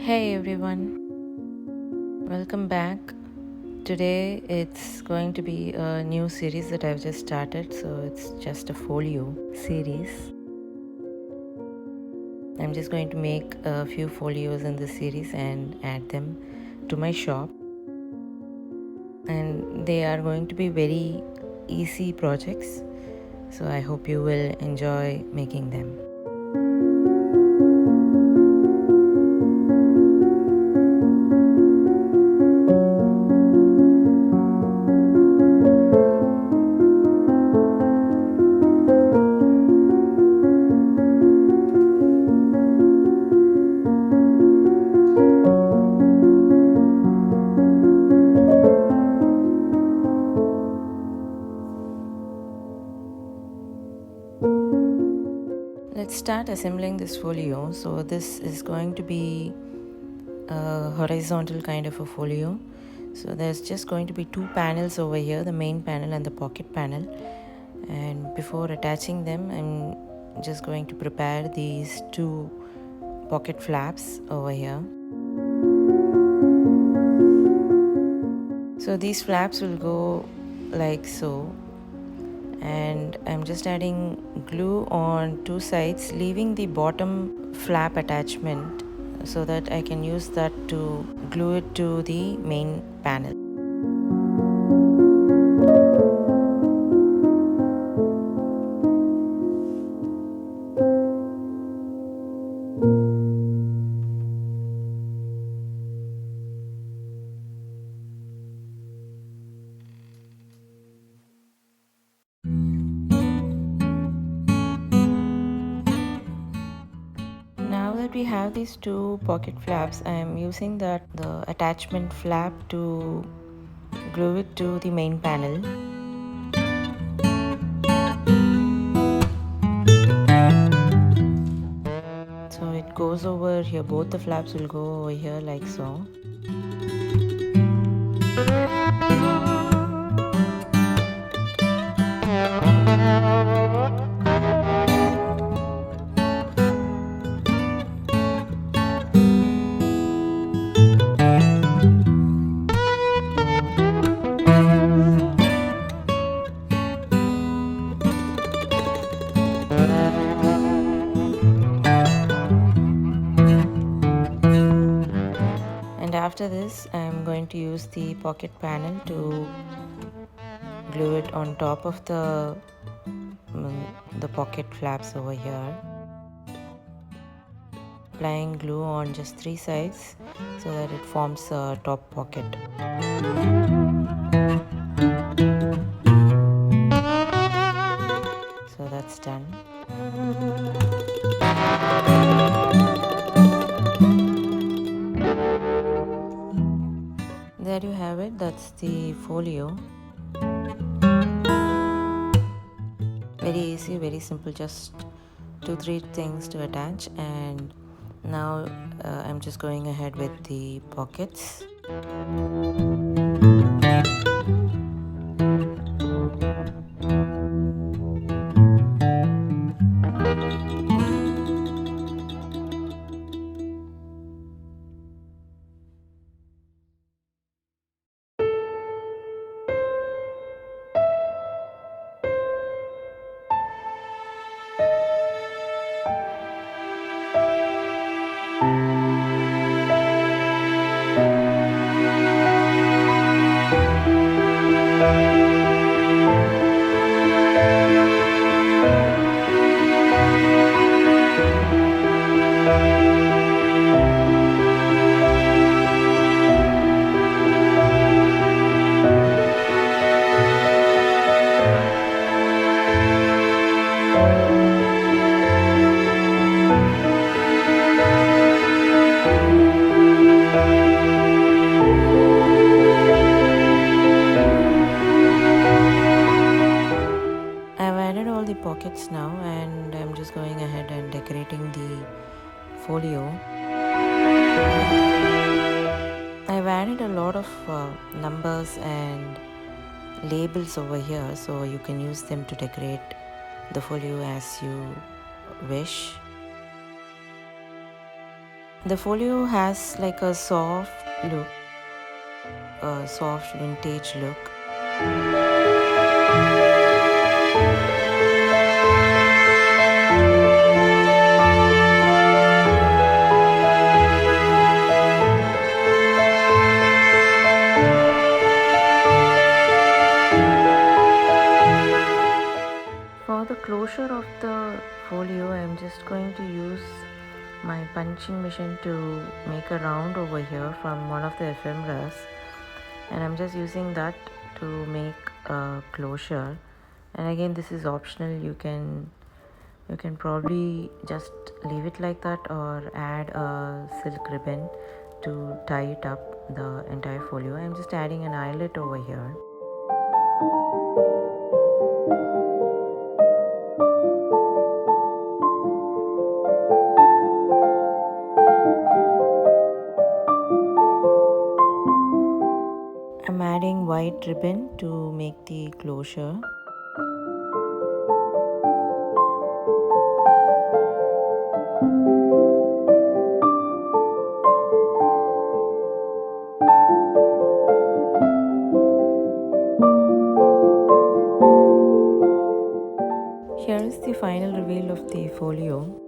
Hey everyone, welcome back. Today it's going to be a new series that I've just started, so it's just a folio series. I'm just going to make a few folios in this series and add them to my shop, and they are going to be very easy projects, so I hope you will enjoy making them. Let's start assembling this folio. So this is going to be a horizontal kind of a folio. So there's just going to be two panels over here, the main panel and the pocket panel. And before attaching them, I'm just going to prepare these two pocket flaps over here. So these flaps will go like so, and I'm just adding glue on two sides, leaving the bottom flap attachment so that I can use that to glue it to the main panel. Now that we have these two pocket flaps, I am using the attachment flap to glue it to the main panel. So it goes over here, both the flaps will go over here like so. And after this, I'm going to use the pocket panel to glue it on top of the pocket flaps over here. Applying glue on just three sides so that it forms a top pocket. So that's done. There you have it, that's the folio. Very easy, very simple, just 2-3 things to attach. And now I'm just going ahead with the pockets. Pockets now, and I'm just going ahead and decorating the folio. I've added a lot of numbers and labels over here, so you can use them to decorate the folio as you wish. The folio has like a soft look, a soft vintage look. For the closure of the folio, I'm just going to use my punching machine to make a round over here from one of the ephemeras, and I'm just using that to make a closure. And again, this is optional. You can probably just leave it like that or add a silk ribbon to tie it up the entire folio. I'm just adding an eyelet over here. I'm adding white ribbon to make the closure. Here is the final reveal of the folio.